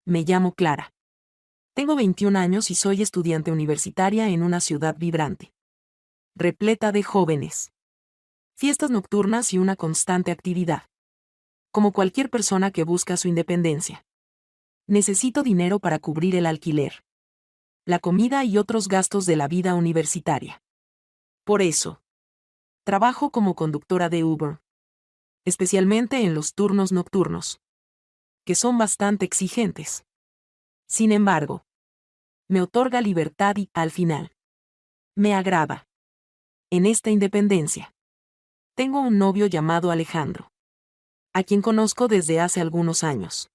Me llamo Clara. Tengo 21 años y soy estudiante universitaria en una ciudad vibrante, repleta de jóvenes, fiestas nocturnas y una constante actividad. Como cualquier persona que busca su independencia, necesito dinero para cubrir el alquiler, la comida y otros gastos de la vida universitaria. Por eso, trabajo como conductora de Uber, especialmente en los turnos nocturnos, que son bastante exigentes. Sin embargo, me otorga libertad y, al final, me agrada. En esta independencia, tengo un novio llamado Alejandro, a quien conozco desde hace algunos años.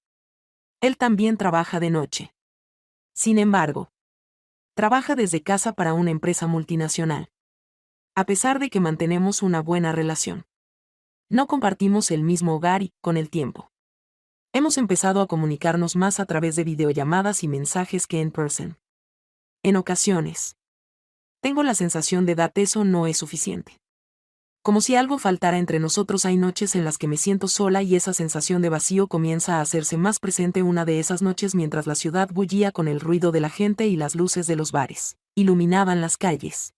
Él también trabaja de noche. Sin embargo, trabaja desde casa para una empresa multinacional. A pesar de que mantenemos una buena relación, no compartimos el mismo hogar y, con el tiempo, hemos empezado a comunicarnos más a través de videollamadas y mensajes que en persona. En ocasiones, tengo la sensación de que eso no es suficiente. Como si algo faltara entre nosotros. Hay noches en las que me siento sola y esa sensación de vacío comienza a hacerse más presente. Una de esas noches mientras la ciudad bullía con el ruido de la gente y las luces de los bares iluminaban las calles.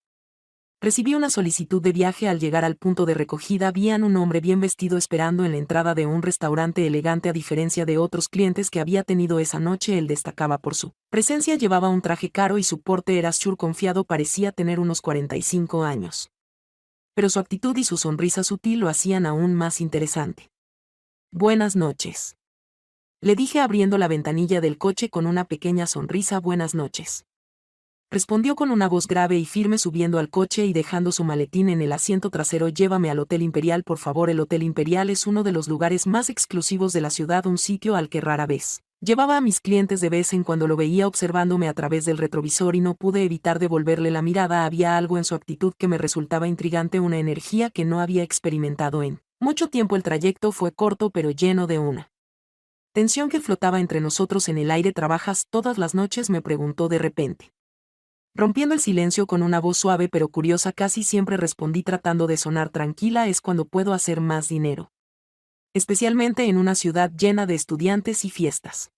Recibí una solicitud de viaje. Al llegar al punto de recogida vi a un hombre bien vestido esperando en la entrada de un restaurante elegante. A diferencia de otros clientes que había tenido esa noche, él destacaba por su presencia. Llevaba un traje caro y su porte era confiado. Parecía tener unos 45 años. Pero su actitud y su sonrisa sutil lo hacían aún más interesante. Buenas noches, le dije abriendo la ventanilla del coche con una pequeña sonrisa. Buenas noches, respondió con una voz grave y firme, subiendo al coche y dejando su maletín en el asiento trasero. Llévame al Hotel Imperial, por favor. El Hotel Imperial es uno de los lugares más exclusivos de la ciudad, un sitio al que rara vez llevaba a mis clientes. De vez en cuando lo veía observándome a través del retrovisor y no pude evitar devolverle la mirada. Había algo en su actitud que me resultaba intrigante, una energía que no había experimentado en mucho tiempo. El trayecto fue corto pero lleno de una tensión que flotaba entre nosotros en el aire. ¿Trabajas todas las noches?, me preguntó de repente, rompiendo el silencio con una voz suave pero curiosa. Casi siempre, respondí tratando de sonar tranquila. Es cuando puedo hacer más dinero, especialmente en una ciudad llena de estudiantes y fiestas.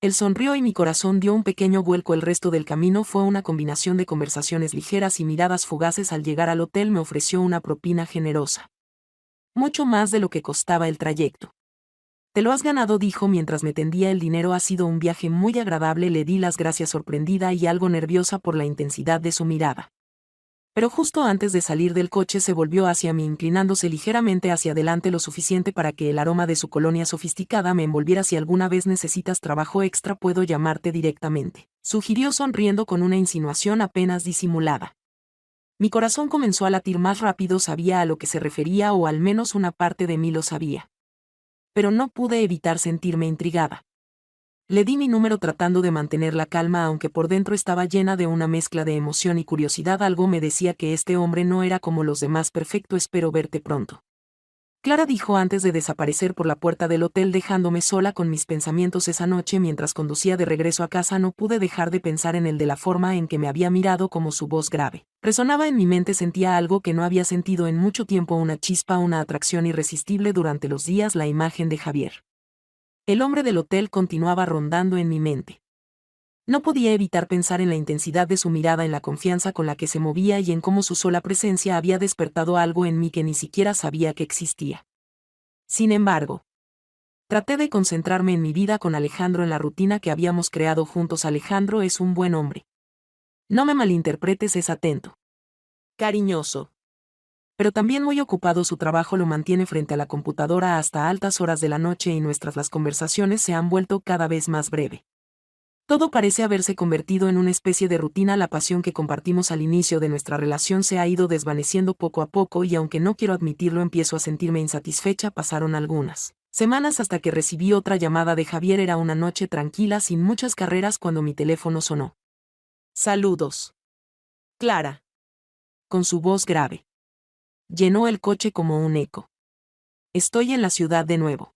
Él sonrió y mi corazón dio un pequeño vuelco. El resto del camino fue una combinación de conversaciones ligeras y miradas fugaces. Al llegar al hotel me ofreció una propina generosa, mucho más de lo que costaba el trayecto. Te lo has ganado, dijo mientras me tendía el dinero. Ha sido un viaje muy agradable. Le di las gracias, sorprendida y algo nerviosa por la intensidad de su mirada. Pero justo antes de salir del coche se volvió hacia mí, inclinándose ligeramente hacia adelante, lo suficiente para que el aroma de su colonia sofisticada me envolviera. Si alguna vez necesitas trabajo extra, puedo llamarte directamente, sugirió sonriendo con una insinuación apenas disimulada. Mi corazón comenzó a latir más rápido. Sabía a lo que se refería, o al menos una parte de mí lo sabía. Pero no pude evitar sentirme intrigada. Le di mi número tratando de mantener la calma, aunque por dentro estaba llena de una mezcla de emoción y curiosidad. Algo me decía que este hombre no era como los demás. Perfecto, espero verte pronto, Clara dijo antes de desaparecer por la puerta del hotel, dejándome sola con mis pensamientos. Esa noche, mientras conducía de regreso a casa, no pude dejar de pensar en él, de la forma en que me había mirado, como su voz grave resonaba en mi mente. Sentía algo que no había sentido en mucho tiempo, una chispa, una atracción irresistible. Durante los días, la imagen de Javier, el hombre del hotel, continuaba rondando en mi mente. No podía evitar pensar en la intensidad de su mirada, en la confianza con la que se movía y en cómo su sola presencia había despertado algo en mí que ni siquiera sabía que existía. Sin embargo, traté de concentrarme en mi vida con Alejandro, en la rutina que habíamos creado juntos. Alejandro es un buen hombre. No me malinterpretes, es atento, cariñoso, pero también muy ocupado. Su trabajo lo mantiene frente a la computadora hasta altas horas de la noche y las conversaciones se han vuelto cada vez más breve. Todo parece haberse convertido en una especie de rutina. La pasión que compartimos al inicio de nuestra relación se ha ido desvaneciendo poco a poco y, aunque no quiero admitirlo, empiezo a sentirme insatisfecha. Pasaron algunas semanas hasta que recibí otra llamada de Javier. Era una noche tranquila, sin muchas carreras, cuando mi teléfono sonó. Saludos, Clara, con su voz grave. Llenó el coche como un eco. Estoy en la ciudad de nuevo.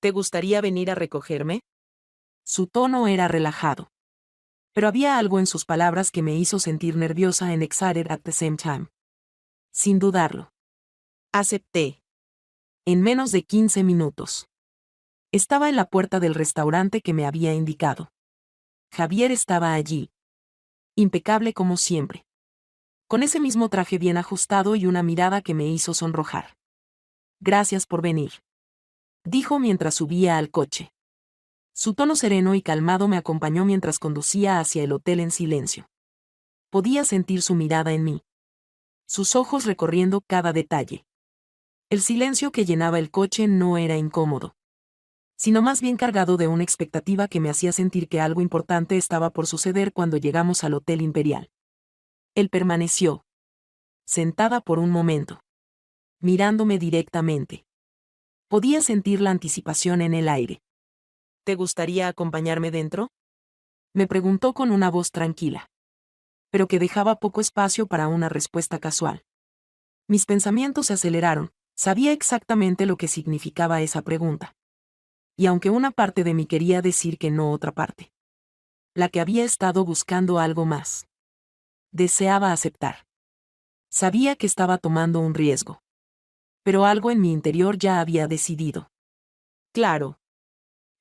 ¿Te gustaría venir a recogerme? Su tono era relajado, pero había algo en sus palabras que me hizo sentir nerviosa and excited at the same time. Sin dudarlo, acepté. En menos de 15 minutos Estaba en la puerta del restaurante que me había indicado. Javier estaba allí. Impecable como siempre. Con ese mismo traje bien ajustado y una mirada que me hizo sonrojar. Gracias por venir, dijo mientras subía al coche. Su tono sereno y calmado me acompañó mientras conducía hacia el hotel en silencio. Podía sentir su mirada en mí. Sus ojos recorriendo cada detalle. El silencio que llenaba el coche no era incómodo, sino más bien cargado de una expectativa que me hacía sentir que algo importante estaba por suceder cuando llegamos al Hotel Imperial. Él permaneció, sentada por un momento, mirándome directamente. Podía sentir la anticipación en el aire. ¿Te gustaría acompañarme dentro?, me preguntó con una voz tranquila, pero que dejaba poco espacio para una respuesta casual. Mis pensamientos se aceleraron, sabía exactamente lo que significaba esa pregunta. Y aunque una parte de mí quería decir que no, otra parte, la que había estado buscando algo más, deseaba aceptar. Sabía que estaba tomando un riesgo. Pero algo en mi interior ya había decidido. Claro,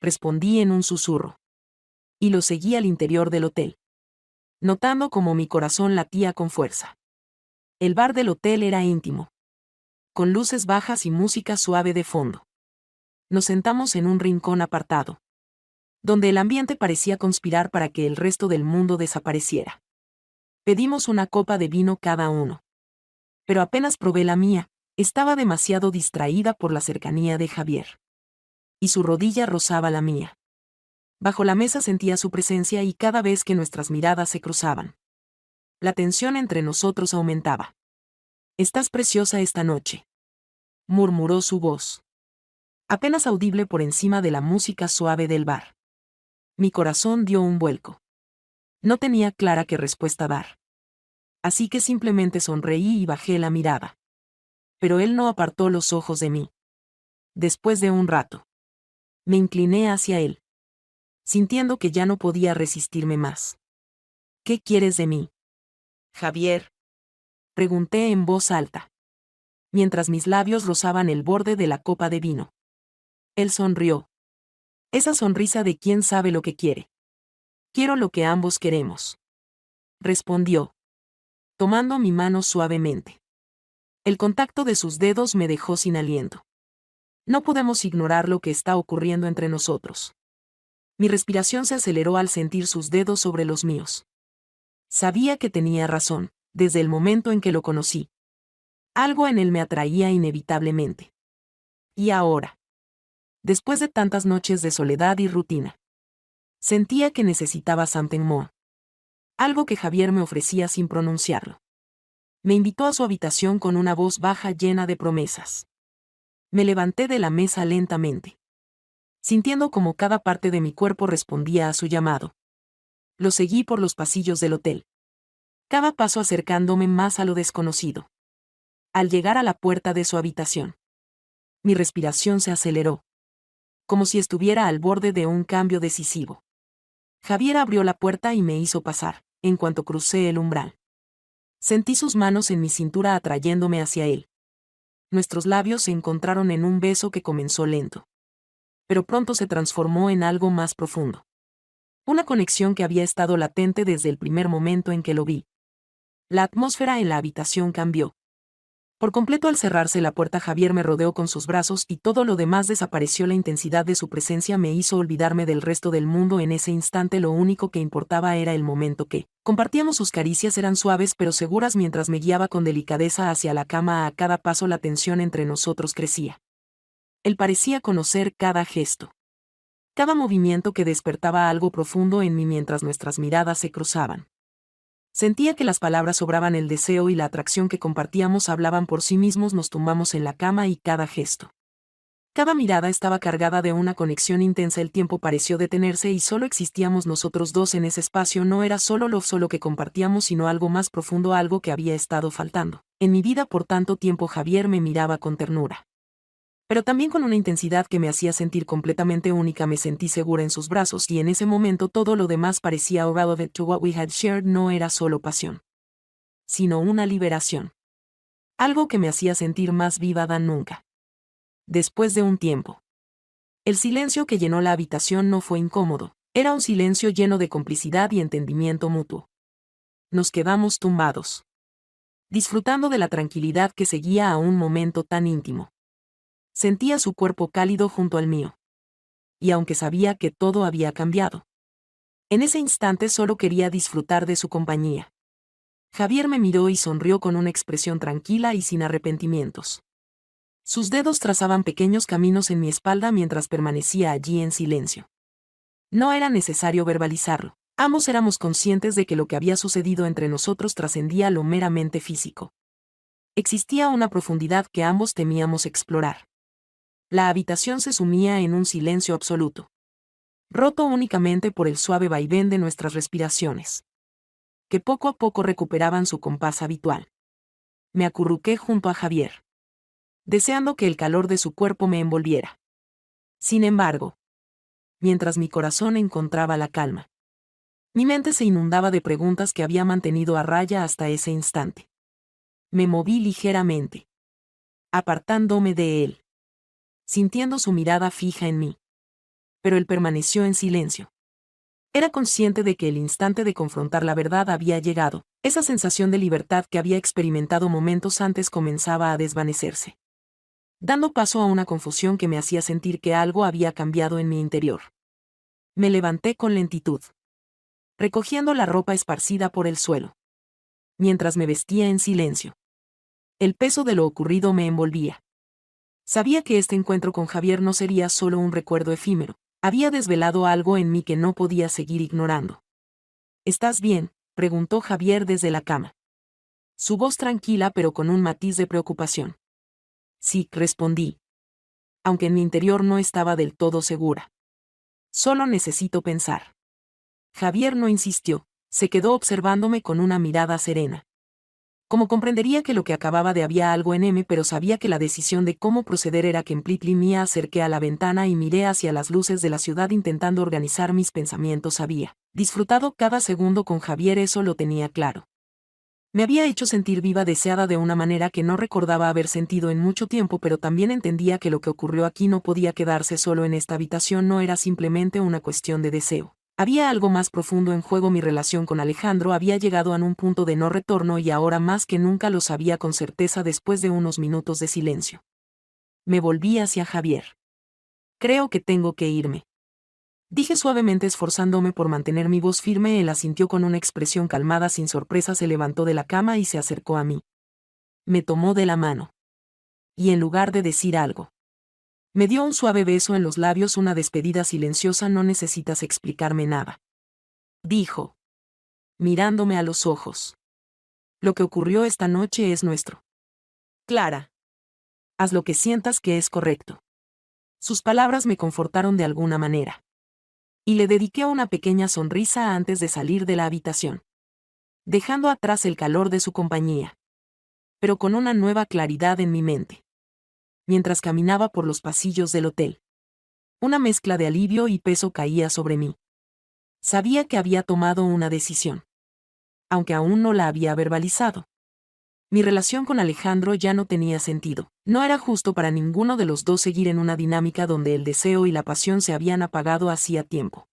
respondí en un susurro. Y lo seguí al interior del hotel, notando cómo mi corazón latía con fuerza. El bar del hotel era íntimo, con luces bajas y música suave de fondo. Nos sentamos en un rincón apartado, donde el ambiente parecía conspirar para que el resto del mundo desapareciera. Pedimos una copa de vino cada uno. Pero apenas probé la mía, estaba demasiado distraída por la cercanía de Javier. Y su rodilla rozaba la mía. Bajo la mesa sentía su presencia y cada vez que nuestras miradas se cruzaban, la tensión entre nosotros aumentaba. «Estás preciosa esta noche», murmuró su voz, apenas audible por encima de la música suave del bar. Mi corazón dio un vuelco. No tenía clara qué respuesta dar. Así que simplemente sonreí y bajé la mirada. Pero él no apartó los ojos de mí. Después de un rato, me incliné hacia él, sintiendo que ya no podía resistirme más. «¿Qué quieres de mí, Javier?», pregunté en voz alta, mientras mis labios rozaban el borde de la copa de vino. Él sonrió. Esa sonrisa de quien sabe lo que quiere. «Quiero lo que ambos queremos», respondió, tomando mi mano suavemente. El contacto de sus dedos me dejó sin aliento. No podemos ignorar lo que está ocurriendo entre nosotros. Mi respiración se aceleró al sentir sus dedos sobre los míos. Sabía que tenía razón, desde el momento en que lo conocí. Algo en él me atraía inevitablemente. Y ahora, después de tantas noches de soledad y rutina, sentía que necesitaba something more. Algo que Javier me ofrecía sin pronunciarlo. Me invitó a su habitación con una voz baja llena de promesas. Me levanté de la mesa lentamente, sintiendo como cada parte de mi cuerpo respondía a su llamado. Lo seguí por los pasillos del hotel, cada paso acercándome más a lo desconocido. Al llegar a la puerta de su habitación, mi respiración se aceleró, como si estuviera al borde de un cambio decisivo. Javier abrió la puerta y me hizo pasar, en cuanto crucé el umbral. Sentí sus manos en mi cintura atrayéndome hacia él. Nuestros labios se encontraron en un beso que comenzó lento, pero pronto se transformó en algo más profundo. Una conexión que había estado latente desde el primer momento en que lo vi. La atmósfera en la habitación cambió. Por completo al cerrarse la puerta, Javier me rodeó con sus brazos y todo lo demás desapareció. La intensidad de su presencia me hizo olvidarme del resto del mundo. En ese instante lo único que importaba era el momento que compartíamos. Sus caricias eran suaves pero seguras mientras me guiaba con delicadeza hacia la cama. A cada paso la tensión entre nosotros crecía. Él parecía conocer cada gesto, cada movimiento, que despertaba algo profundo en mí mientras nuestras miradas se cruzaban. Sentía que las palabras sobraban, el deseo y la atracción que compartíamos hablaban por sí mismos. Nos tumbamos en la cama y cada gesto, cada mirada estaba cargada de una conexión intensa. El tiempo pareció detenerse y solo existíamos nosotros dos en ese espacio. No era solo lo que compartíamos, sino algo más profundo, algo que había estado faltando en mi vida por tanto tiempo. Javier me miraba con ternura, pero también con una intensidad que me hacía sentir completamente única. Me sentí segura en sus brazos y en ese momento todo lo demás parecía irrelevant to what we had shared. No era solo pasión, sino una liberación. Algo que me hacía sentir más viva than nunca. Después de un tiempo, El silencio que llenó la habitación no fue incómodo, era un silencio lleno de complicidad y entendimiento mutuo. Nos quedamos tumbados, disfrutando de la tranquilidad que seguía a un momento tan íntimo. Sentía su cuerpo cálido junto al mío. Y aunque sabía que todo había cambiado, en ese instante solo quería disfrutar de su compañía. Javier me miró y sonrió con una expresión tranquila y sin arrepentimientos. Sus dedos trazaban pequeños caminos en mi espalda mientras permanecía allí en silencio. No era necesario verbalizarlo. Ambos éramos conscientes de que lo que había sucedido entre nosotros trascendía lo meramente físico. Existía una profundidad que ambos temíamos explorar. La habitación se sumía en un silencio absoluto, roto únicamente por el suave vaivén de nuestras respiraciones, que poco a poco recuperaban su compás habitual. Me acurruqué junto a Javier, deseando que el calor de su cuerpo me envolviera. Sin embargo, mientras mi corazón encontraba la calma, mi mente se inundaba de preguntas que había mantenido a raya hasta ese instante. Me moví ligeramente, apartándome de él, sintiendo su mirada fija en mí. Pero él permaneció en silencio. Era consciente de que el instante de confrontar la verdad había llegado. Esa sensación de libertad que había experimentado momentos antes comenzaba a desvanecerse, dando paso a una confusión que me hacía sentir que algo había cambiado en mi interior. Me levanté con lentitud, recogiendo la ropa esparcida por el suelo, mientras me vestía en silencio. El peso de lo ocurrido me envolvía. Sabía que este encuentro con Javier no sería solo un recuerdo efímero. Había desvelado algo en mí que no podía seguir ignorando. ¿Estás bien?, preguntó Javier desde la cama. Su voz tranquila pero con un matiz de preocupación. Sí, respondí, aunque en mi interior no estaba del todo segura. Solo necesito pensar. Javier no insistió, se quedó observándome con una mirada serena. Como comprendería que lo que acababa de había algo en M, pero sabía que la decisión de cómo proceder era completely mía. Acerqué a la ventana y miré hacia las luces de la ciudad intentando organizar mis pensamientos. Había disfrutado cada segundo con Javier, eso lo tenía claro. Me había hecho sentir viva, deseada de una manera que no recordaba haber sentido en mucho tiempo, pero también entendía que lo que ocurrió aquí no podía quedarse solo en esta habitación, no era simplemente una cuestión de deseo. Había algo más profundo en juego. Mi relación con Alejandro había llegado a un punto de no retorno y ahora más que nunca lo sabía con certeza después de unos minutos de silencio. Me volví hacia Javier. Creo que tengo que irme, dije suavemente, esforzándome por mantener mi voz firme. Él asintió con una expresión calmada. Sin sorpresa se levantó de la cama y se acercó a mí. Me tomó de la mano. Y en lugar de decir algo, me dio un suave beso en los labios, una despedida silenciosa. No necesitas explicarme nada, dijo, mirándome a los ojos. Lo que ocurrió esta noche es nuestro. Clara, haz lo que sientas que es correcto. Sus palabras me confortaron de alguna manera. Y le dediqué una pequeña sonrisa antes de salir de la habitación, dejando atrás el calor de su compañía, pero con una nueva claridad en mi mente. Mientras caminaba por los pasillos del hotel, una mezcla de alivio y peso caía sobre mí. Sabía que había tomado una decisión, aunque aún no la había verbalizado. Mi relación con Alejandro ya no tenía sentido. No era justo para ninguno de los dos seguir en una dinámica donde el deseo y la pasión se habían apagado hacía tiempo.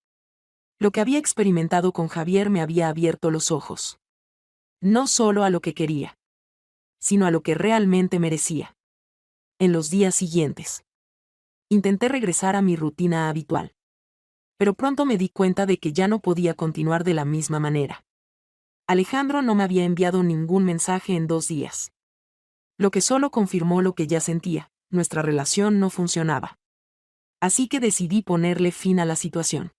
Lo que había experimentado con Javier me había abierto los ojos. No solo a lo que quería, sino a lo que realmente merecía. En los días siguientes, intenté regresar a mi rutina habitual. Pero pronto me di cuenta de que ya no podía continuar de la misma manera. Alejandro no me había enviado ningún mensaje en 2 días. Lo que solo confirmó lo que ya sentía: nuestra relación no funcionaba. Así que decidí ponerle fin a la situación.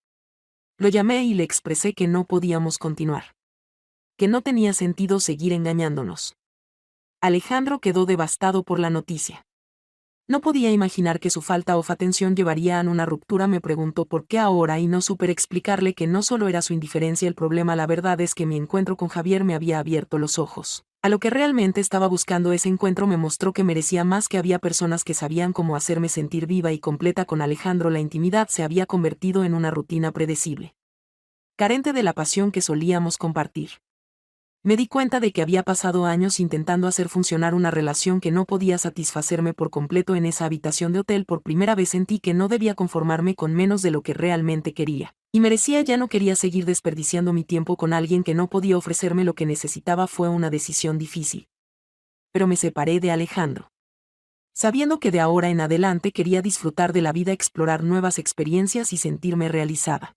Lo llamé y le expresé que no podíamos continuar, que no tenía sentido seguir engañándonos. Alejandro quedó devastado por la noticia. No podía imaginar que su falta de atención llevaría a una ruptura. Me preguntó por qué ahora y no supe explicarle que no solo era su indiferencia el problema. La verdad es que mi encuentro con Javier me había abierto los ojos a lo que realmente estaba buscando. Ese encuentro me mostró que merecía más, que había personas que sabían cómo hacerme sentir viva y completa. Con Alejandro la intimidad se había convertido en una rutina predecible, carente de la pasión que solíamos compartir. Me di cuenta de que había pasado años intentando hacer funcionar una relación que no podía satisfacerme por completo en esa habitación de hotel. Por primera vez sentí que no debía conformarme con menos de lo que realmente quería. Y merecía. Ya no quería seguir desperdiciando mi tiempo con alguien que no podía ofrecerme lo que necesitaba. Fue una decisión difícil. Pero me separé de Alejandro, sabiendo que de ahora en adelante quería disfrutar de la vida, explorar nuevas experiencias y sentirme realizada.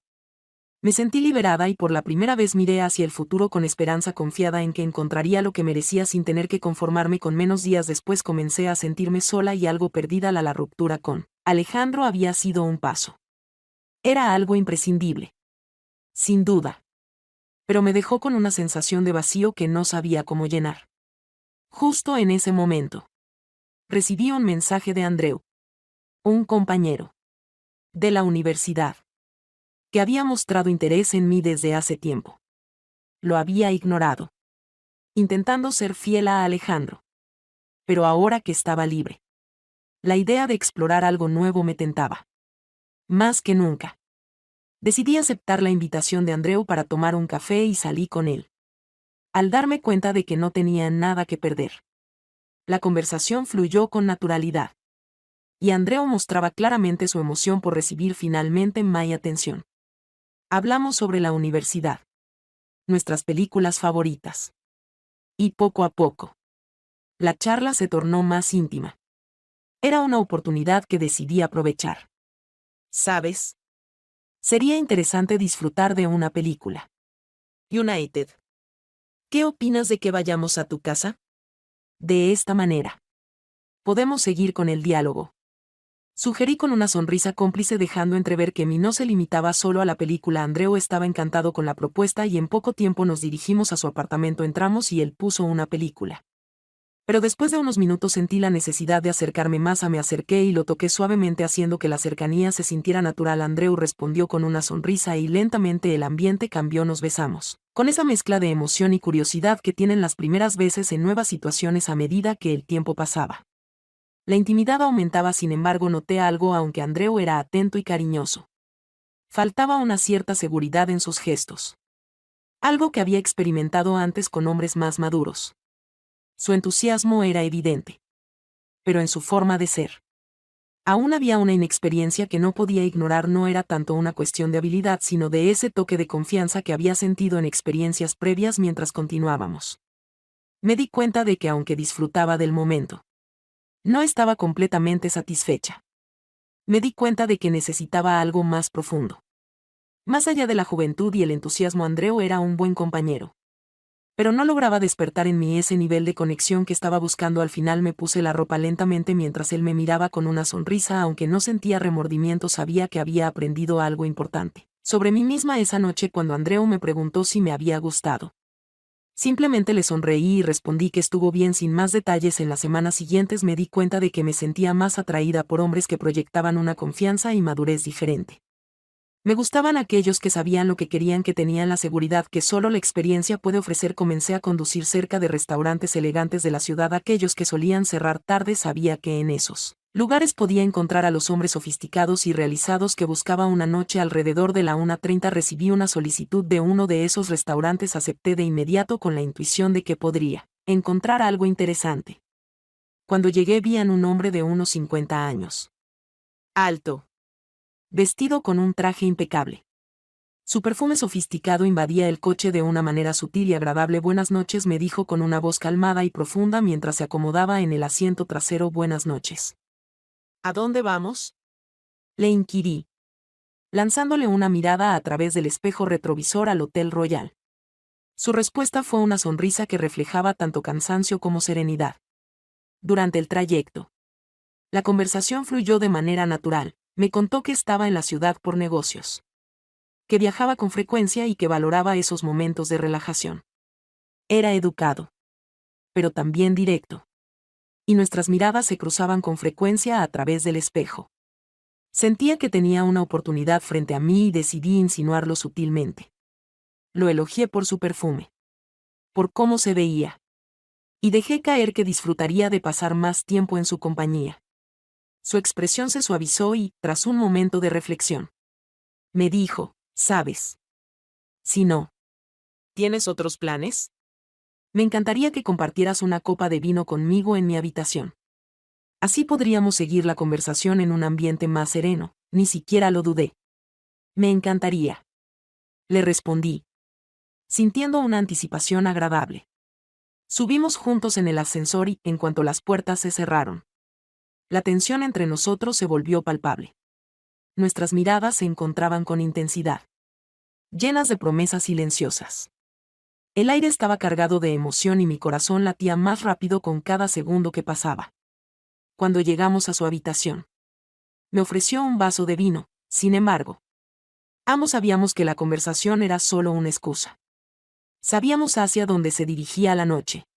Me sentí liberada y por la primera vez miré hacia el futuro con esperanza, confiada en que encontraría lo que merecía sin tener que conformarme con menos. Días después comencé a sentirme sola y algo perdida. La ruptura con Alejandro había sido un paso. Era algo imprescindible. Sin duda. Pero me dejó con una sensación de vacío que no sabía cómo llenar. Justo en ese momento, recibí un mensaje de Andreu, un compañero de la universidad, que había mostrado interés en mí desde hace tiempo. Lo había ignorado, intentando ser fiel a Alejandro. Pero ahora que estaba libre, la idea de explorar algo nuevo me tentaba. Más que nunca. Decidí aceptar la invitación de Andreu para tomar un café y salí con él. Al darme cuenta de que no tenía nada que perder, la conversación fluyó con naturalidad. Y Andreu mostraba claramente su emoción por recibir finalmente mi atención. Hablamos sobre la universidad, nuestras películas favoritas. Y poco a poco, la charla se tornó más íntima. Era una oportunidad que decidí aprovechar. ¿Sabes? Sería interesante disfrutar de una película. United. ¿Qué opinas de que vayamos a tu casa? De esta manera, podemos seguir con el diálogo. Sugerí con una sonrisa cómplice, dejando entrever que mi no se limitaba solo a la película. Andreu estaba encantado con la propuesta y en poco tiempo nos dirigimos a su apartamento. Entramos y él puso una película. Pero después de unos minutos sentí la necesidad de acercarme más. Me acerqué y lo toqué suavemente, haciendo que la cercanía se sintiera natural. Andreu respondió con una sonrisa y lentamente el ambiente cambió. Nos besamos, con esa mezcla de emoción y curiosidad que tienen las primeras veces en nuevas situaciones a medida que el tiempo pasaba. La intimidad aumentaba. Sin embargo, noté algo. Aunque Andreu era atento y cariñoso, faltaba una cierta seguridad en sus gestos. Algo que había experimentado antes con hombres más maduros. Su entusiasmo era evidente, pero en su forma de ser aún había una inexperiencia que no podía ignorar. No era tanto una cuestión de habilidad, sino de ese toque de confianza que había sentido en experiencias previas. Mientras continuábamos, me di cuenta de que aunque disfrutaba del momento, no estaba completamente satisfecha. Me di cuenta de que necesitaba algo más profundo. Más allá de la juventud y el entusiasmo, Andreu era un buen compañero. Pero no lograba despertar en mí ese nivel de conexión que estaba buscando. Al final me puse la ropa lentamente mientras él me miraba con una sonrisa. Aunque no sentía remordimiento, sabía que había aprendido algo importante sobre mí misma esa noche. Cuando Andreu me preguntó si me había gustado, simplemente le sonreí y respondí que estuvo bien, sin más detalles. En las semanas siguientes me di cuenta de que me sentía más atraída por hombres que proyectaban una confianza y madurez diferente. Me gustaban aquellos que sabían lo que querían, que tenían la seguridad que solo la experiencia puede ofrecer. Comencé a conducir cerca de restaurantes elegantes de la ciudad, aquellos que solían cerrar tarde. Sabía que en esos lugares podía encontrar a los hombres sofisticados y realizados que buscaba. Una noche alrededor de la 1:30 recibí una solicitud de uno de esos restaurantes. Acepté de inmediato con la intuición de que podría encontrar algo interesante. Cuando llegué vi a un hombre de unos 50 años. Alto, vestido con un traje impecable. Su perfume sofisticado invadía el coche de una manera sutil y agradable. Buenas noches, me dijo con una voz calmada y profunda mientras se acomodaba en el asiento trasero. Buenas noches. ¿A dónde vamos? Le inquirí, lanzándole una mirada a través del espejo retrovisor al Hotel Royal. Su respuesta fue una sonrisa que reflejaba tanto cansancio como serenidad. Durante el trayecto, la conversación fluyó de manera natural. Me contó que estaba en la ciudad por negocios, que viajaba con frecuencia y que valoraba esos momentos de relajación. Era educado, pero también directo. Y nuestras miradas se cruzaban con frecuencia a través del espejo. Sentía que tenía una oportunidad frente a mí y decidí insinuarlo sutilmente. Lo elogié por su perfume, por cómo se veía, y dejé caer que disfrutaría de pasar más tiempo en su compañía. Su expresión se suavizó y, tras un momento de reflexión, me dijo: ¿sabes? Si no tienes otros planes, Me encantaría que compartieras una copa de vino conmigo en mi habitación. Así podríamos seguir la conversación en un ambiente más sereno, ni siquiera lo dudé. Me encantaría. Le respondí, sintiendo una anticipación agradable. Subimos juntos en el ascensor y, en cuanto las puertas se cerraron, la tensión entre nosotros se volvió palpable. Nuestras miradas se encontraban con intensidad, llenas de promesas silenciosas. El aire estaba cargado de emoción y mi corazón latía más rápido con cada segundo que pasaba. Cuando llegamos a su habitación, me ofreció un vaso de vino, sin embargo. Ambos sabíamos que la conversación era solo una excusa. Sabíamos hacia dónde se dirigía la noche.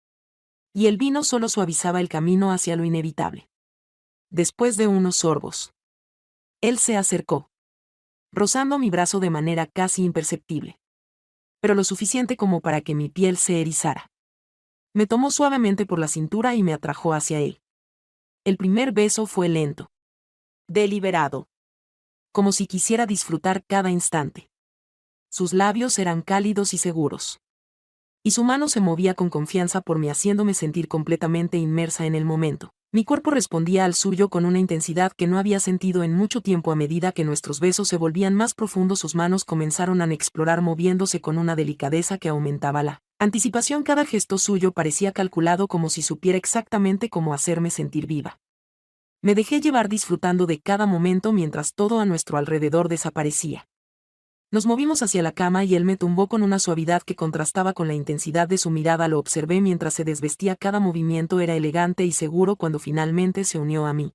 Y el vino solo suavizaba el camino hacia lo inevitable. Después de unos sorbos, él se acercó, rozando mi brazo de manera casi imperceptible, pero lo suficiente como para que mi piel se erizara. Me tomó suavemente por la cintura y me atrajo hacia él. El primer beso fue lento, deliberado, como si quisiera disfrutar cada instante. Sus labios eran cálidos y seguros, y su mano se movía con confianza por mí, haciéndome sentir completamente inmersa en el momento. Mi cuerpo respondía al suyo con una intensidad que no había sentido en mucho tiempo. A medida que nuestros besos se volvían más profundos, sus manos comenzaron a explorar, moviéndose con una delicadeza que aumentaba la anticipación. Cada gesto suyo parecía calculado, como si supiera exactamente cómo hacerme sentir viva. Me dejé llevar, disfrutando de cada momento mientras todo a nuestro alrededor desaparecía. Nos movimos hacia la cama y él me tumbó con una suavidad que contrastaba con la intensidad de su mirada. Lo observé mientras se desvestía. Cada movimiento era elegante y seguro. Cuando finalmente se unió a mí,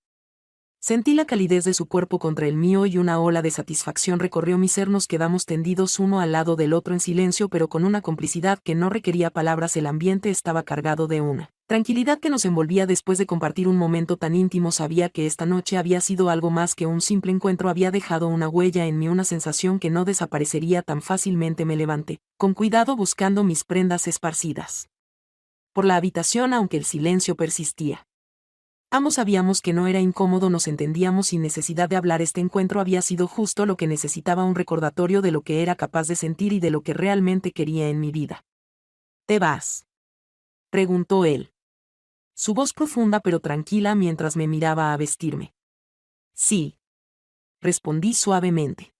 sentí la calidez de su cuerpo contra el mío y una ola de satisfacción recorrió mi ser. Nos quedamos tendidos uno al lado del otro en silencio, pero con una complicidad que no requería palabras. El ambiente estaba cargado de una tranquilidad que nos envolvía. Después de compartir un momento tan íntimo, sabía que esta noche había sido algo más que un simple encuentro. Había dejado una huella en mí, una sensación que no desaparecería tan fácilmente. Me levanté, con cuidado, buscando mis prendas esparcidas por la habitación, aunque el silencio persistía. Ambos sabíamos que no era incómodo, nos entendíamos sin necesidad de hablar. Este encuentro había sido justo lo que necesitaba, un recordatorio de lo que era capaz de sentir y de lo que realmente quería en mi vida. ¿Te vas?, preguntó él, su voz profunda pero tranquila, mientras me miraba a vestirme. Sí, respondí suavemente.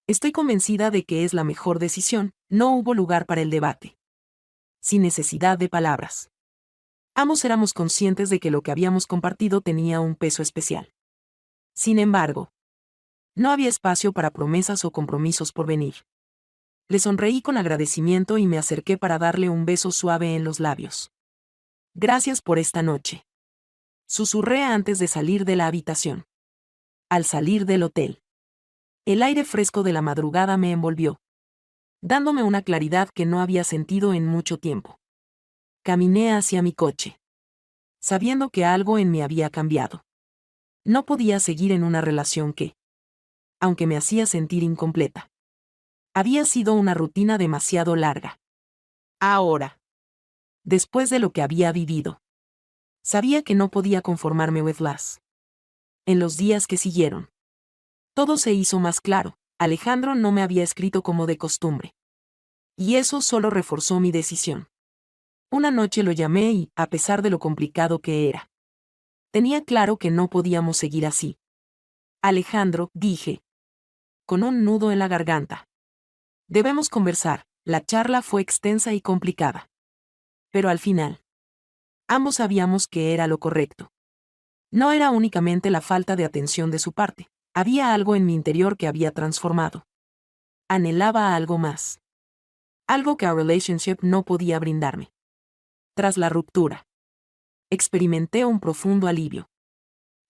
Estoy convencida de que es la mejor decisión. No hubo lugar para el debate. Sin necesidad de palabras, ambos éramos conscientes de que lo que habíamos compartido tenía un peso especial. Sin embargo, no había espacio para promesas o compromisos por venir. Le sonreí con agradecimiento y me acerqué para darle un beso suave en los labios. Gracias por esta noche, susurré antes de salir de la habitación. Al salir del hotel, el aire fresco de la madrugada me envolvió, dándome una claridad que no había sentido en mucho tiempo. Caminé hacia mi coche, sabiendo que algo en mí había cambiado. No podía seguir en una relación que, aunque me hacía sentir incompleta, había sido una rutina demasiado larga. Ahora, después de lo que había vivido, sabía que no podía conformarme with less. En los días que siguieron, todo se hizo más claro. Alejandro no me había escrito como de costumbre, y eso solo reforzó mi decisión. Una noche lo llamé y, a pesar de lo complicado que era, tenía claro que no podíamos seguir así. Alejandro, dije, con un nudo en la garganta, debemos conversar. La charla fue extensa y complicada, pero al final, ambos sabíamos que era lo correcto. No era únicamente la falta de atención de su parte, había algo en mi interior que había transformado. Anhelaba algo más. Algo que a relationship no podía brindarme. Tras la ruptura, experimenté un profundo alivio,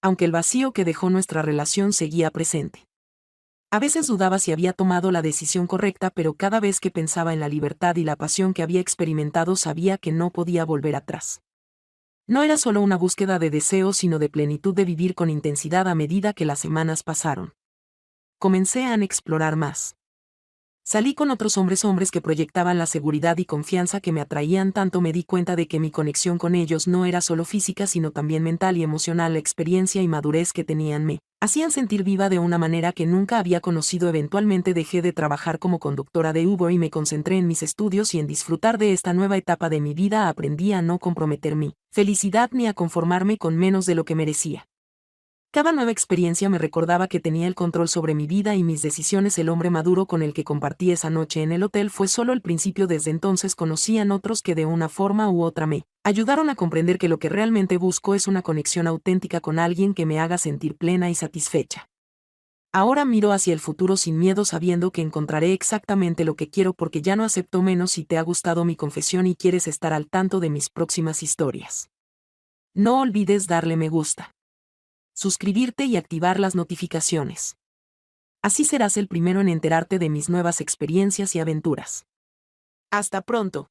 aunque el vacío que dejó nuestra relación seguía presente. A veces dudaba si había tomado la decisión correcta, pero cada vez que pensaba en la libertad y la pasión que había experimentado, sabía que no podía volver atrás. No era solo una búsqueda de deseo, sino de plenitud, de vivir con intensidad. A medida que las semanas pasaron, comencé a explorar más. Salí con otros hombres que proyectaban la seguridad y confianza que me atraían tanto. Me di cuenta de que mi conexión con ellos no era solo física, sino también mental y emocional. La experiencia y madurez que tenían me hacían sentir viva de una manera que nunca había conocido. Eventualmente dejé de trabajar como conductora de Uber y me concentré en mis estudios y en disfrutar de esta nueva etapa de mi vida. Aprendí a no comprometer mi felicidad ni a conformarme con menos de lo que merecía. Cada nueva experiencia me recordaba que tenía el control sobre mi vida y mis decisiones. El hombre maduro con el que compartí esa noche en el hotel fue solo el principio. Desde entonces conocían otros que de una forma u otra me ayudaron a comprender que lo que realmente busco es una conexión auténtica con alguien que me haga sentir plena y satisfecha. Ahora miro hacia el futuro sin miedo, sabiendo que encontraré exactamente lo que quiero, porque ya no acepto menos. Si te ha gustado mi confesión y quieres estar al tanto de mis próximas historias, no olvides darle me gusta, suscribirte y activar las notificaciones. Así serás el primero en enterarte de mis nuevas experiencias y aventuras. Hasta pronto.